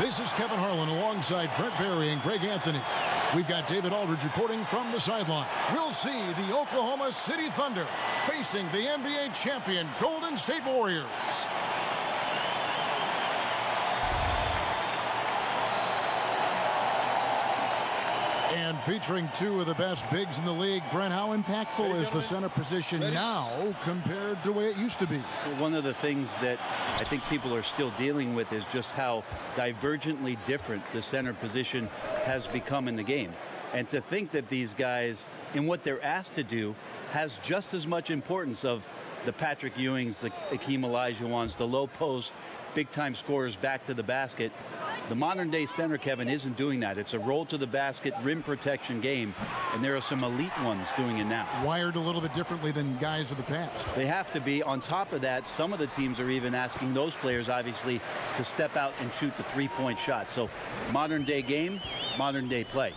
This is Kevin Harlan alongside Brent Barry and Greg Anthony. We've got David Aldridge reporting from the sideline. We'll see the Oklahoma City Thunder facing the NBA champion Golden State Warriors. And featuring two of the best bigs in the league, Brent, how impactful is the center position now compared to the way it used to be? Well, one of the things that I think people are still dealing with is just how divergently different the center position has become in the game. And to think that these guys, in what they're asked to do, has just as much importance of the Patrick Ewings, the Akeem Olajuwons, the low post, big-time scorers back to the basket. The modern-day center, Kevin, isn't doing that. It's a roll-to-the-basket, rim protection game, and there are some elite ones doing it now. Wired a little bit differently than guys of the past. They have to be. On top of that, some of the teams are even asking those players, obviously, to step out and shoot the three-point shot. So modern-day game, modern-day play.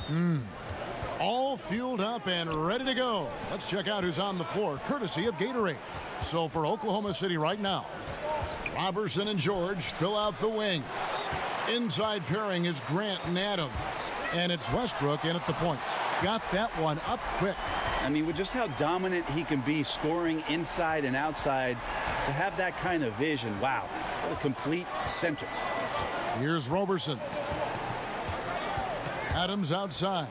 All fueled up and ready to go. Let's check out who's on the floor, courtesy of Gatorade. So for Oklahoma City right now, Robertson and George fill out the wings. Inside pairing is Grant and Adams. And it's Westbrook in at the point. Got that one up quick. I mean, with just how dominant he can be scoring inside and outside, to have that kind of vision, wow, what a complete center. Here's Robertson. Adams outside.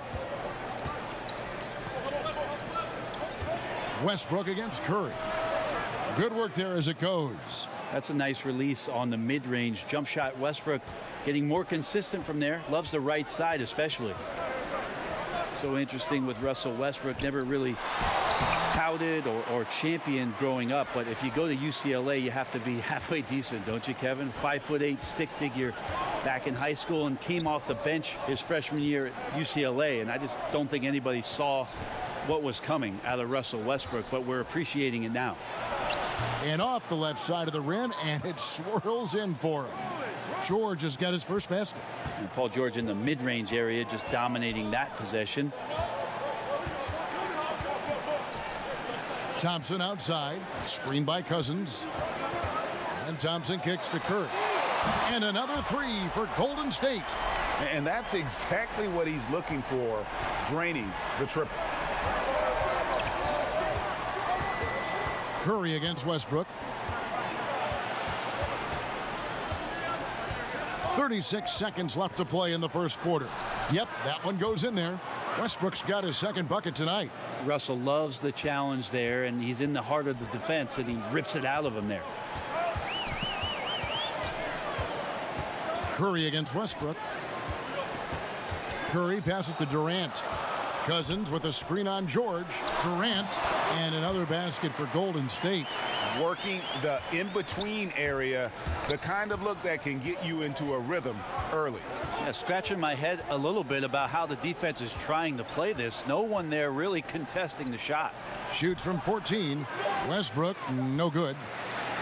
Westbrook against Curry. Good work there as it goes. That's a nice release on the mid-range jump shot. Westbrook getting more consistent from there. Loves the right side especially. So interesting with Russell Westbrook. Never really touted or championed growing up. But if you go to UCLA, you have to be halfway decent, don't you, Kevin? 5'8" stick figure back in high school and came off the bench his freshman year at UCLA. And I just don't think anybody saw what was coming out of Russell Westbrook. But we're appreciating it now. And off the left side of the rim, and it swirls in for him. George has got his first basket. And Paul George in the mid-range area, just dominating that possession. Thompson outside, screened by Cousins. And Thompson kicks to Curry. And another three for Golden State. And that's exactly what he's looking for, draining the triple. Curry against Westbrook. 36 seconds left to play in the first quarter. Yep, that one goes in there. Westbrook's got his second bucket tonight. Russell loves the challenge there, and he's in the heart of the defense, and he rips it out of him there. Curry against Westbrook. Curry passes to Durant. Cousins with a screen on George. Durant, and another basket for Golden State. Working the in-between area, the kind of look that can get you into a rhythm early. Yeah, scratching my head a little bit about how the defense is trying to play this. No one there really contesting the shot. Shoots from 14. Westbrook, no good.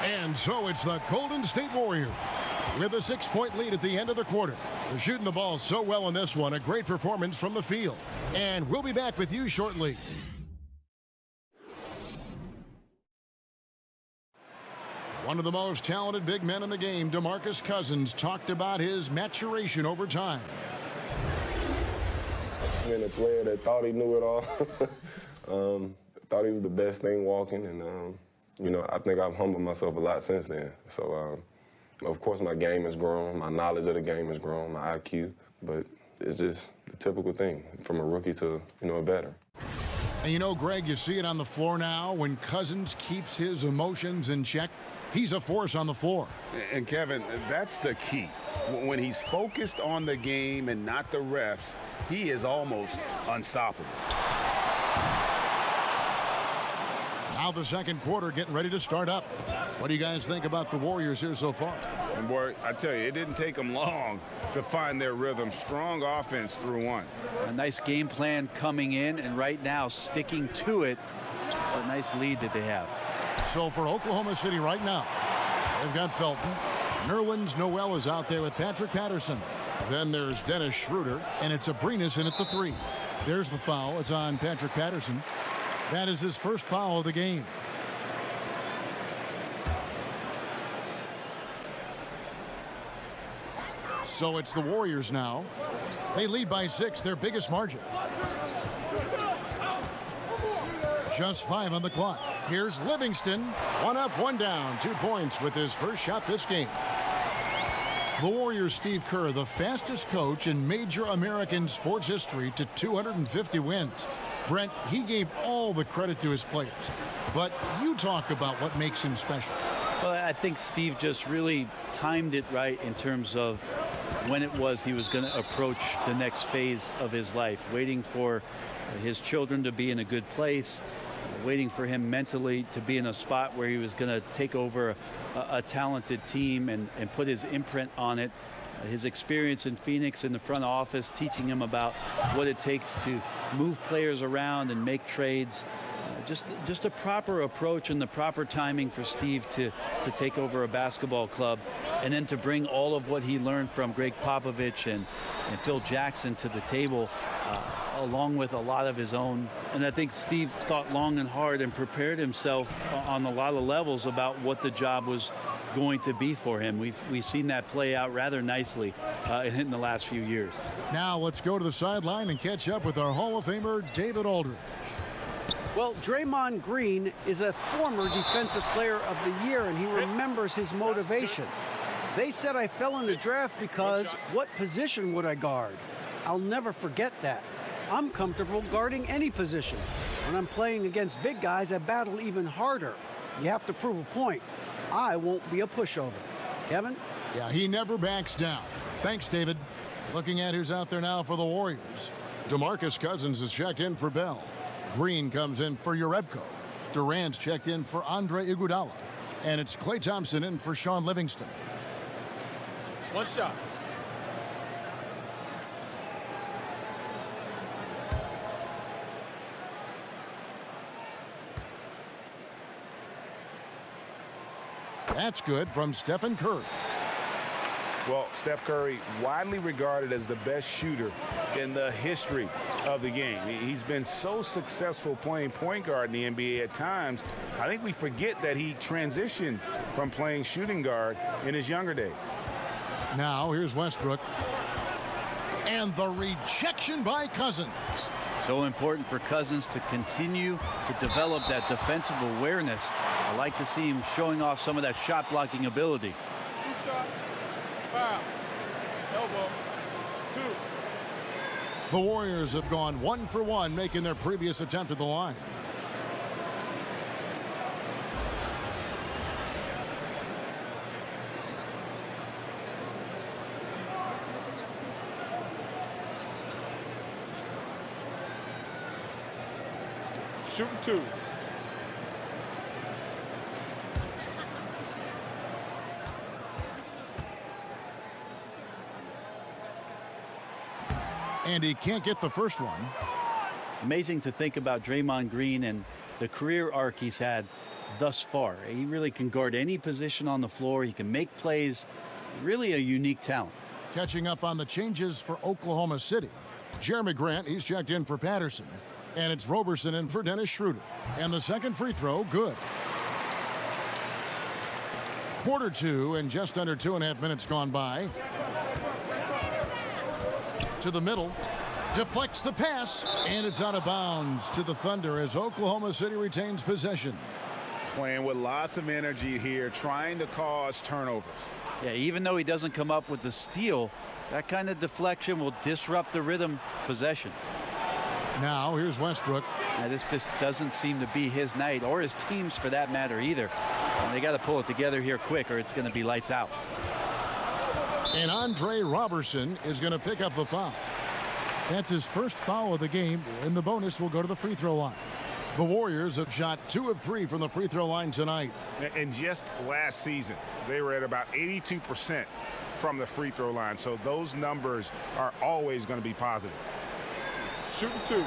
And so it's the Golden State Warriors with a 6-point lead at the end of the quarter. They're shooting the ball so well in this one. A great performance from the field. And we'll be back with you shortly. One of the most talented big men in the game, DeMarcus Cousins, talked about his maturation over time. Been a player that thought he knew it all. Thought he was the best thing walking, and you know, I think I've humbled myself a lot since then. So, of course, my game has grown, my knowledge of the game has grown, my IQ, but it's just the typical thing from a rookie to, you know, a veteran. And you know, Greg, you see it on the floor now when Cousins keeps his emotions in check. He's a force on the floor. And Kevin, that's the key. When he's focused on the game and not the refs, he is almost unstoppable. Now the second quarter getting ready to start up. What do you guys think about the Warriors here so far? And boy, I tell you, it didn't take them long to find their rhythm. Strong offense through one. A nice game plan coming in, and right now sticking to it. It's a nice lead that they have. So for Oklahoma City right now, they've got Felton. Nerlens Noel is out there with Patrick Patterson. Then there's Dennis Schroeder, and it's Abrinas in at the 3. There's the foul. It's on Patrick Patterson. That is his first foul of the game. So it's the Warriors now. They lead by 6, their biggest margin. Just 5 on the clock. Here's Livingston. 1 up, 1 down. 2 points with his first shot this game. The Warriors' Steve Kerr, the fastest coach in major American sports history to 250 wins. Brent, he gave all the credit to his players. But you talk about what makes him special. Well, I think Steve just really timed it right in terms of when it was he was going to approach the next phase of his life, waiting for his children to be in a good place, waiting for him mentally to be in a spot where he was going to take over a talented team and put his imprint on it. His experience in Phoenix in the front office, teaching him about what it takes to move players around and make trades. Just a proper approach and the proper timing for Steve to take over a basketball club, and then to bring all of what he learned from Greg Popovich and Phil Jackson to the table, along with a lot of his own. And I think Steve thought long and hard and prepared himself on a lot of levels about what the job was going to be for him. We've seen that play out rather nicely in the last few years. Now let's go to the sideline and catch up with our Hall of Famer, David Aldridge. Well, Draymond Green is a former Defensive Player of the Year, and he remembers his motivation. They said I fell in the draft because what position would I guard? I'll never forget that. I'm comfortable guarding any position. When I'm playing against big guys, I battle even harder. You have to prove a point. I won't be a pushover. Kevin? Yeah, he never backs down. Thanks, David. Looking at who's out there now for the Warriors. DeMarcus Cousins is checked in for Bell. Green comes in for Urebko. Durant's checked in for Andre Iguodala. And it's Klay Thompson in for Sean Livingston. One shot. That's good from Stephen Curry. Well, Steph Curry, widely regarded as the best shooter in the history of the game. He's been so successful playing point guard in the NBA at times. I think we forget that he transitioned from playing shooting guard in his younger days. Now here's Westbrook. And the rejection by Cousins. So important for Cousins to continue to develop that defensive awareness. I like to see him showing off some of that shot blocking ability. 2 shots. Foul. Elbow. 2. The Warriors have gone 1 for 1, making their previous attempt at the line. Shooting 2. And he can't get the first one. Amazing to think about Draymond Green and the career arc he's had thus far. He really can guard any position on the floor. He can make plays. Really a unique talent. Catching up on the changes for Oklahoma City. Jeremy Grant, he's checked in for Patterson. And it's Roberson in for Dennis Schroeder. And the second free throw, good. Quarter 2 and just under 2.5 minutes gone by. To the middle, deflects the pass, and it's out of bounds to the Thunder as Oklahoma City retains possession. Playing with lots of energy here, trying to cause turnovers. Yeah, even though he doesn't come up with the steal, that kind of deflection will disrupt the rhythm possession. Now here's Westbrook. Now, this just doesn't seem to be his night, or his team's for that matter either. And they got to pull it together here quick, or it's going to be lights out. And Andre Roberson is going to pick up the foul. That's his first foul of the game, and the bonus will go to the free throw line. The Warriors have shot 2 of 3 from the free throw line tonight. And just last season, they were at about 82% from the free throw line. So those numbers are always going to be positive. Shooting 2.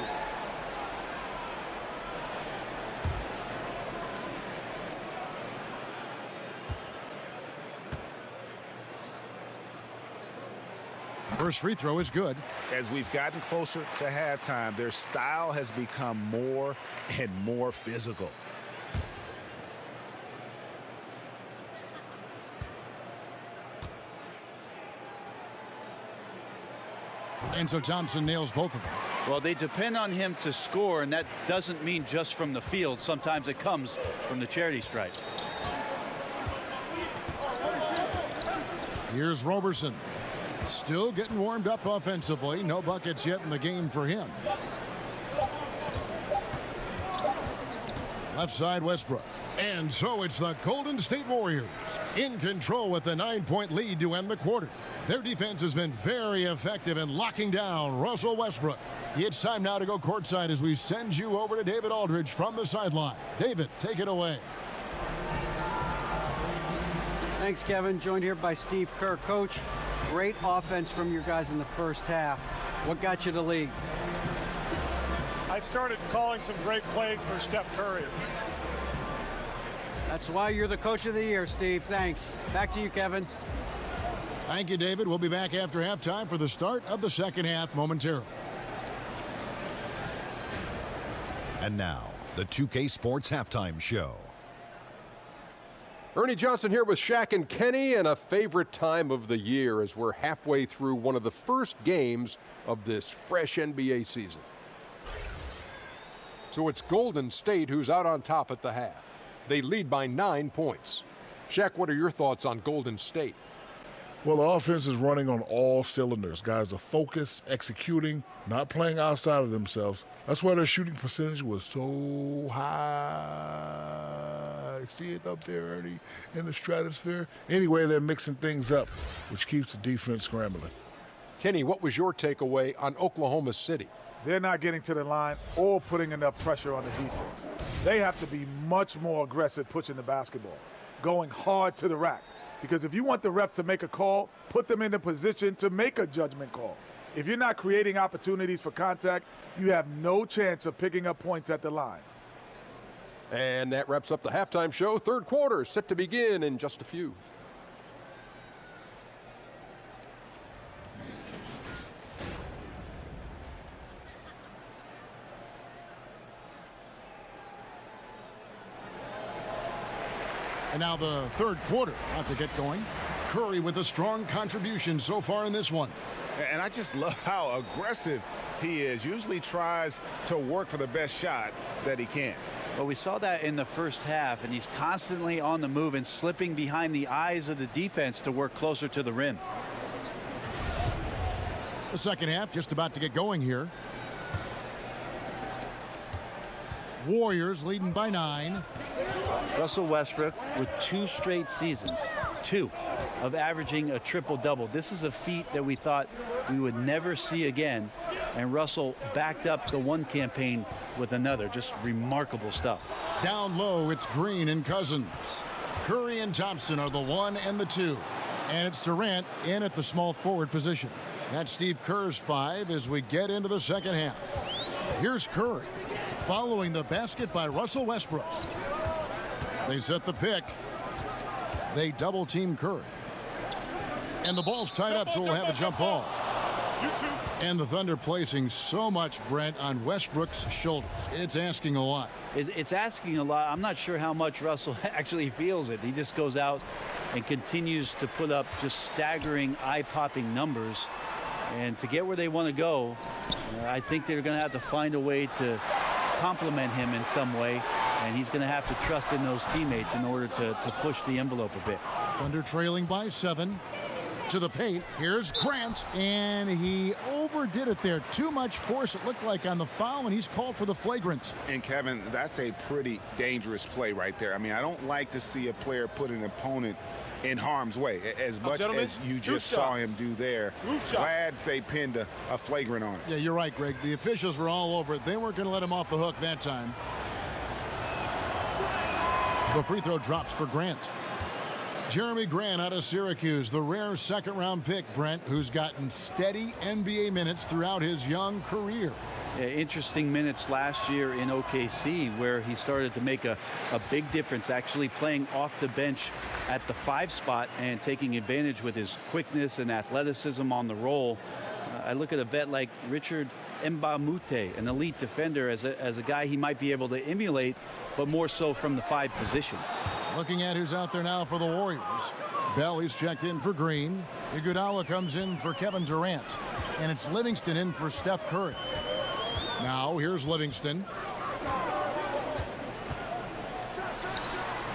First free throw is good. As we've gotten closer to halftime, their style has become more and more physical. And so Thompson nails both of them. Well, they depend on him to score, and that doesn't mean just from the field. Sometimes it comes from the charity stripe. Here's Roberson. Still getting warmed up offensively. No buckets yet in the game for him. Left side, Westbrook. And so it's the Golden State Warriors in control with a 9-point lead to end the quarter. Their defense has been very effective in locking down Russell Westbrook. It's time now to go courtside as we send you over to David Aldridge from the sideline. David, take it away. Thanks, Kevin. Joined here by Steve Kerr. Coach, great offense from your guys in the first half. What got you the lead? I started calling some great plays for Steph Curry. That's why you're the coach of the year, Steve. Thanks. Back to you, Kevin. Thank you, David. We'll be back after halftime for the start of the second half momentarily. And now, the 2K Sports Halftime Show. Ernie Johnson here with Shaq and Kenny, and a favorite time of the year as we're halfway through one of the first games of this fresh NBA season. So it's Golden State who's out on top at the half. They lead by 9 points. Shaq, what are your thoughts on Golden State? Well, the offense is running on all cylinders. Guys are focused, executing, not playing outside of themselves. That's why their shooting percentage was so high. See it up there, Ernie, in the stratosphere? Anyway, they're mixing things up, which keeps the defense scrambling. Kenny, what was your takeaway on Oklahoma City? They're not getting to the line or putting enough pressure on the defense. They have to be much more aggressive pushing the basketball, going hard to the rack. Because if you want the refs to make a call, put them in a position to make a judgment call. If you're not creating opportunities for contact, you have no chance of picking up points at the line. And that wraps up the halftime show. Third quarter set to begin in just a few. And now the third quarter about to get going. Curry with a strong contribution so far in this one. And I just love how aggressive he is. Usually tries to work for the best shot that he can. Well, we saw that in the first half, and he's constantly on the move and slipping behind the eyes of the defense to work closer to the rim. The second half just about to get going here. Warriors leading by 9. Russell Westbrook with 2 straight seasons, 2, of averaging a triple-double. This is a feat that we thought we would never see again, and Russell backed up the one campaign with another. Just remarkable stuff. Down low, it's Green and Cousins. Curry and Thompson are the 1 and the 2. And it's Durant in at the small forward position. That's Steve Kerr's 5 as we get into the second half. Here's Curry, following the basket by Russell Westbrook. They set the pick. They double team Curry. And the ball's tied up, so we'll have a jump ball. And the Thunder placing so much, Brent, on Westbrook's shoulders. It's asking a lot. It's asking a lot. I'm not sure how much Russell actually feels it. He just goes out and continues to put up just staggering, eye-popping numbers. And to get where they want to go, I think they're going to have to find a way to complement him in some way. And he's going to have to trust in those teammates in order to push the envelope a bit. Thunder trailing by 7. To the paint. Here's Grant. And he overdid it there. Too much force, it looked like, on the foul, and he's called for the flagrant. And, Kevin, that's a pretty dangerous play right there. I mean, I don't like to see a player put an opponent in harm's way as much as you just saw him do there. Glad they pinned a flagrant on it. Yeah, you're right, Greg. The officials were all over it. They weren't going to let him off the hook that time. The free throw drops for Grant. Jeremy Grant out of Syracuse, the rare second-round pick, Brent, who's gotten steady NBA minutes throughout his young career. Yeah, interesting minutes last year in OKC where he started to make a big difference, actually playing off the bench at the 5 spot and taking advantage with his quickness and athleticism on the roll. I look at a vet like Richard Mbamute, an elite defender, as a guy he might be able to emulate, but more so from the 5 position. Looking at who's out there now for the Warriors. Bell, he's checked in for Green. Iguodala comes in for Kevin Durant. And it's Livingston in for Steph Curry. Now here's Livingston.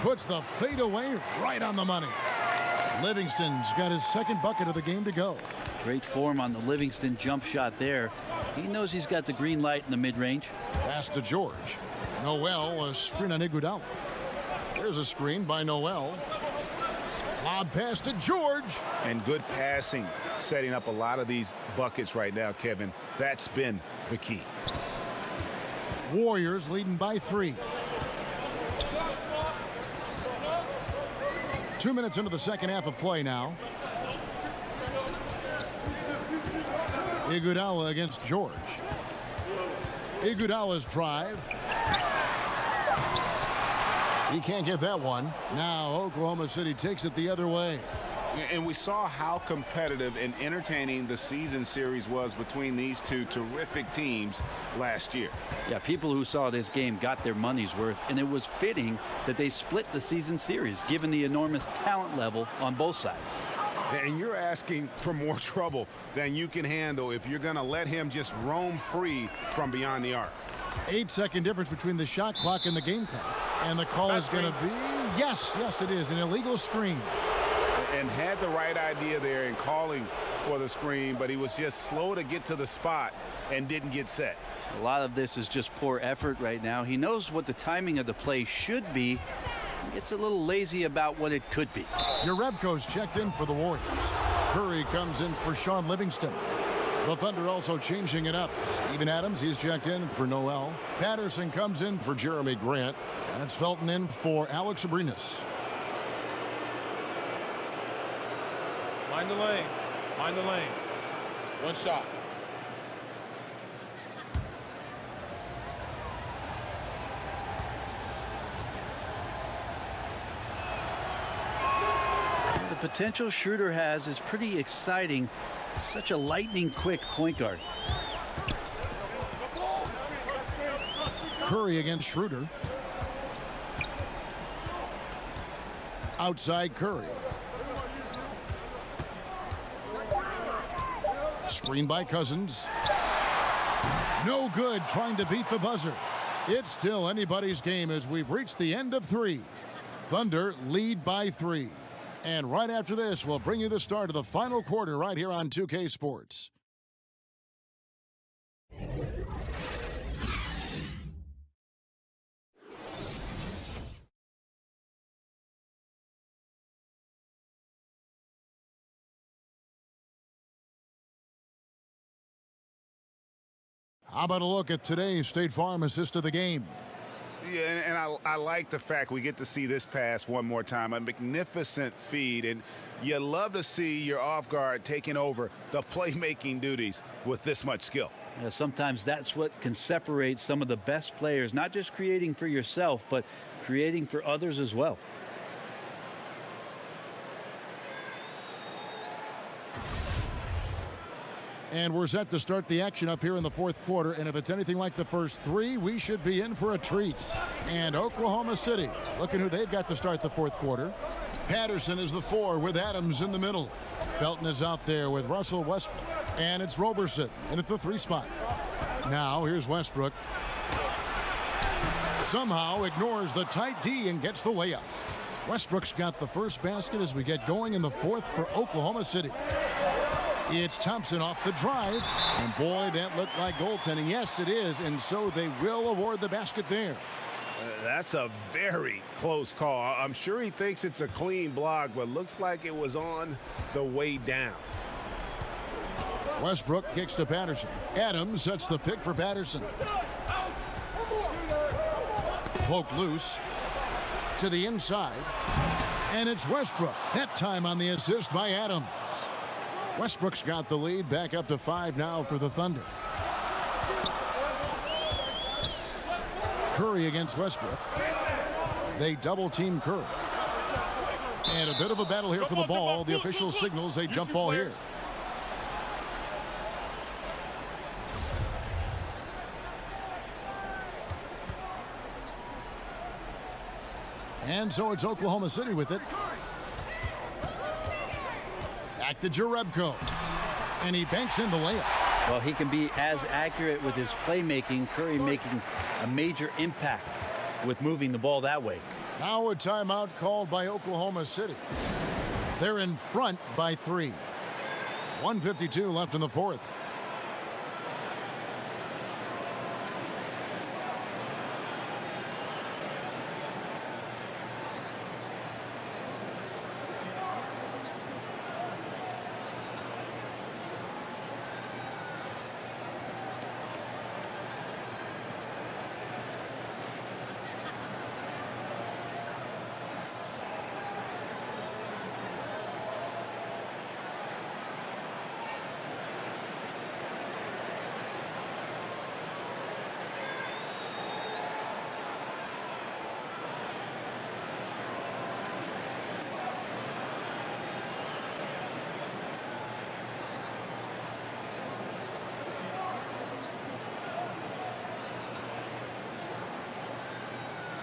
Puts the fadeaway right on the money. Livingston's got his second bucket of the game to go. Great form on the Livingston jump shot there. He knows he's got the green light in the mid-range. Pass to George. Noel, a screen on Iguodala. There's a screen by Noel. Lob pass to George. And good passing, setting up a lot of these buckets right now, Kevin. That's been the key. Warriors leading by 3. 2 minutes into the second half of play now. Iguodala against George. Iguodala's drive. He can't get that one. Now Oklahoma City takes it the other way. And we saw how competitive and entertaining the season series was between these two terrific teams last year. Yeah, people who saw this game got their money's worth, and it was fitting that they split the season series, given the enormous talent level on both sides. And you're asking for more trouble than you can handle if you're going to let him just roam free from beyond the arc. 8-second difference between the shot clock and the game clock. And the call is going to be, yes, it is, an illegal screen. And had the right idea there in calling for the screen, but he was just slow to get to the spot and didn't get set. A lot of this is just poor effort right now. He knows what the timing of the play should be. He gets a little lazy about what it could be. Jerebko's checked in for the Warriors. Curry comes in for Sean Livingston. The Thunder also changing it up. Steven Adams, he's checked in for Noel. Patterson comes in for Jeremy Grant. And it's Felton in for Alex Abrinas. Mind the lanes. Mind the lanes. One shot. The potential Schroeder has is pretty exciting. Such a lightning quick point guard. Curry against Schroeder. Outside Curry. Screen by Cousins. No good, trying to beat the buzzer. It's still anybody's game as we've reached the end of 3. Thunder lead by 3. And right after this, we'll bring you the start of the final quarter right here on 2K Sports. How about a look at today's State Farm assist of the game? Yeah, and I like the fact we get to see this pass one more time. A magnificent feed, and you love to see your off guard taking over the playmaking duties with this much skill. Yeah, sometimes that's what can separate some of the best players, not just creating for yourself, but creating for others as well. And we're set to start the action up here in the fourth quarter. And if it's anything like the first 3, we should be in for a treat. And Oklahoma City, looking who they've got to start the fourth quarter. Patterson is the 4 with Adams in the middle. Felton is out there with Russell Westbrook. And it's Roberson in at the 3 spot. Now here's Westbrook. Somehow ignores the tight D and gets the layup. Westbrook's got the first basket as we get going in the fourth for Oklahoma City. It's Thompson off the drive. And boy, that looked like goaltending. Yes, it is. And so they will award the basket there. That's a very close call. I'm sure he thinks it's a clean block, but looks like it was on the way down. Westbrook kicks to Patterson. Adams sets the pick for Patterson. Poked loose to the inside. And it's Westbrook. That time on the assist by Adams. Westbrook's got the lead, back up to 5 now for the Thunder. Curry against Westbrook. They double team Curry. And a bit of a battle here for the ball. The official signals a jump ball here. And so it's Oklahoma City with it. Back to Jerebko. And he banks in the layup. Well, he can be as accurate with his playmaking. Curry making a major impact with moving the ball that way. Now a timeout called by Oklahoma City. They're in front by 3. 1:52 left in the fourth.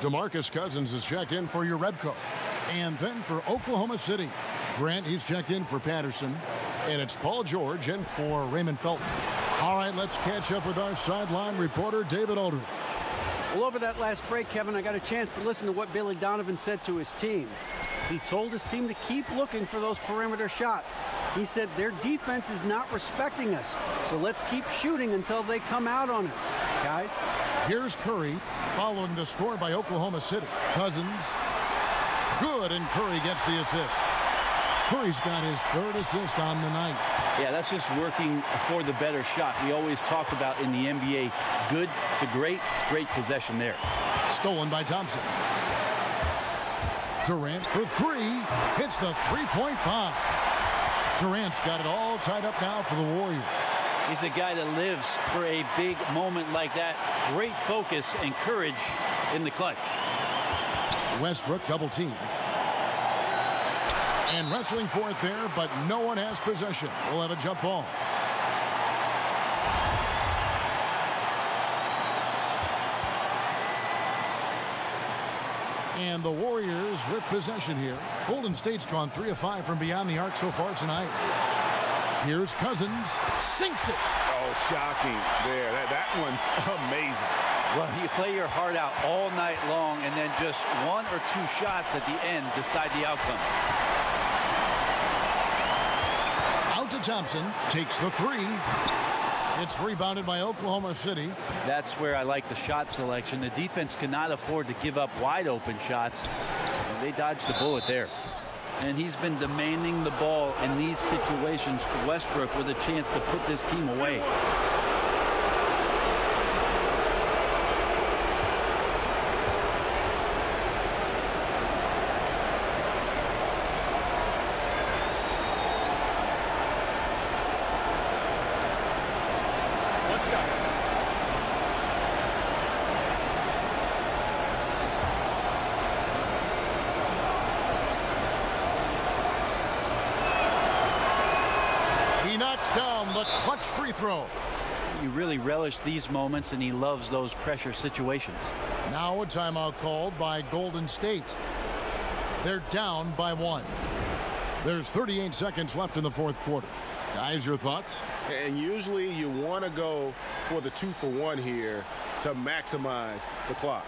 DeMarcus Cousins is checked in for your Rebco. And then for Oklahoma City, Grant, he's checked in for Patterson. And it's Paul George in for Raymond Felton. All right, let's catch up with our sideline reporter, David Aldridge. Well, over that last break, Kevin, I got a chance to listen to what Billy Donovan said to his team. He told his team to keep looking for those perimeter shots. He said their defense is not respecting us, so let's keep shooting until they come out on us, guys. Here's Curry following the score by Oklahoma City. Cousins, good, and Curry gets the assist. Curry's got his 3rd assist on the night. Yeah, that's just working for the better shot. We always talk about in the NBA, good to great, great possession there. Stolen by Thompson. Durant for 3, hits the three-point bomb. Durant's got it all tied up now for the Warriors. He's a guy that lives for a big moment like that. Great focus and courage in the clutch. Westbrook double team. And wrestling for it there, but no one has possession. We'll have a jump ball. And the Warriors with possession here. Golden State's gone 3 of 5 from beyond the arc so far tonight. Here's Cousins, sinks it. Oh, shocking there. That one's amazing. Well, you play your heart out all night long, and then just 1 or 2 shots at the end decide the outcome. Out to Thompson, takes the 3. It's rebounded by Oklahoma City. That's where I like the shot selection. The defense cannot afford to give up wide open shots. And they dodged the bullet there. And he's been demanding the ball in these situations. Westbrook with a chance to put this team away. Down the clutch free throw. You really relish these moments, and he loves those pressure situations. Now a timeout called by Golden State. They're down by 1. There's 38 seconds left in the fourth quarter. Guys, your thoughts? And usually you want to go for the 2-for-1 here to maximize the clock.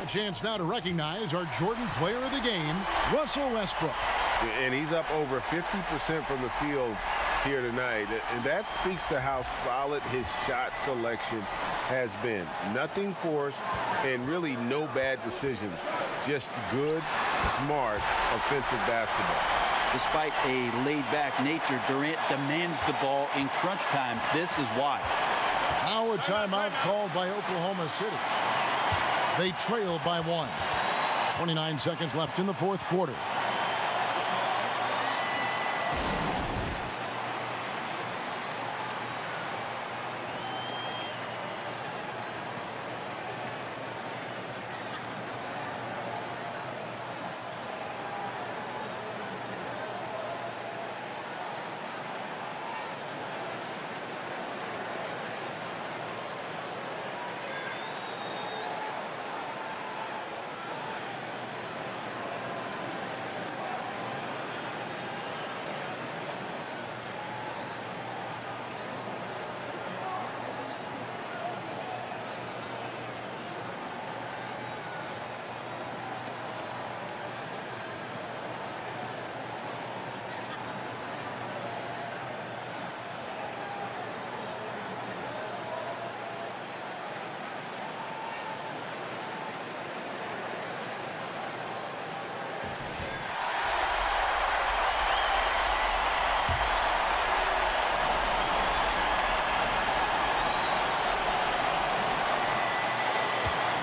Chance now to recognize our Jordan player of the game, Russell Westbrook. And he's up over 50% from the field here tonight. And that speaks to how solid his shot selection has been. Nothing forced and really no bad decisions. Just good, smart offensive basketball. Despite a laid-back nature, Durant demands the ball in crunch time. This is why. Now a timeout called by Oklahoma City. They trail by 1. 29 seconds left in the fourth quarter.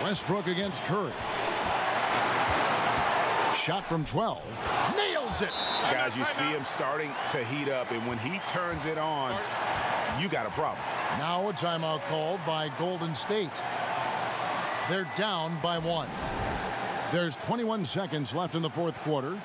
Westbrook against Curry. Shot from 12. Nails it. Guys, you see him starting to heat up, and when he turns it on, you got a problem. Now a timeout called by Golden State. They're down by 1. There's 21 seconds left in the fourth quarter.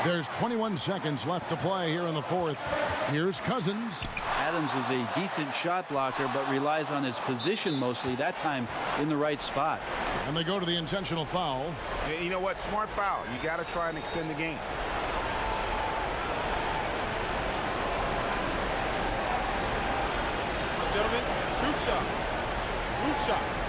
There's 21 seconds left to play here in the fourth. Here's Cousins. Adams is a decent shot blocker, but relies on his position mostly, that time in the right spot. And they go to the intentional foul. And you know what? Smart foul. You got to try and extend the game. Gentlemen, two shots. Two shots.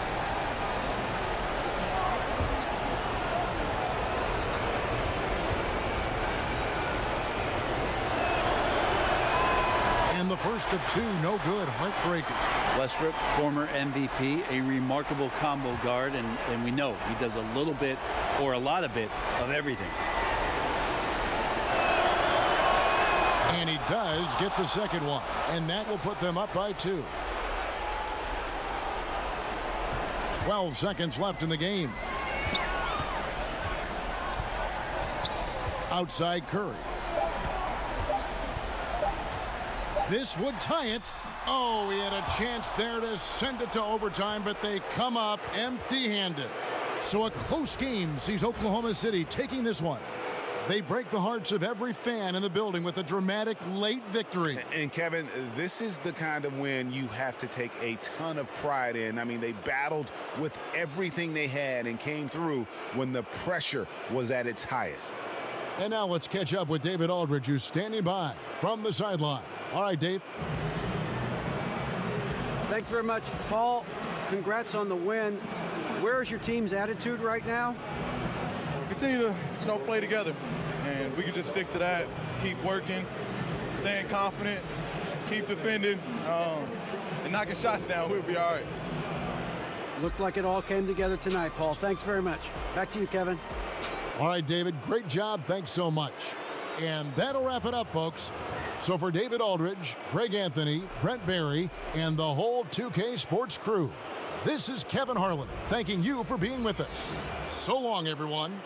And the first of two, no good, heartbreaker. Westbrook, former MVP, a remarkable combo guard, and we know he does a little bit or a lot of everything. And he does get the second one, and that will put them up by 2. 12 seconds left in the game. Outside Curry. This would tie it. Oh, he had a chance there to send it to overtime, but they come up empty-handed. So a close game sees Oklahoma City taking this one. They break the hearts of every fan in the building with a dramatic late victory. And Kevin, this is the kind of win you have to take a ton of pride in. I mean, they battled with everything they had and came through when the pressure was at its highest. And now let's catch up with David Aldridge, who's standing by from the sideline. All right, Dave. Thanks very much, Paul. Congrats on the win. Where's your team's attitude right now? Continue to play together, and we can just stick to that. Keep working, staying confident, keep defending, and knocking shots down. We'll be all right. Looked like it all came together tonight, Paul. Thanks very much. Back to you, Kevin. All right, David, great job. Thanks so much. And that'll wrap it up, folks. So for David Aldridge, Greg Anthony, Brent Barry, and the whole 2K Sports crew, this is Kevin Harlan thanking you for being with us. So long, everyone.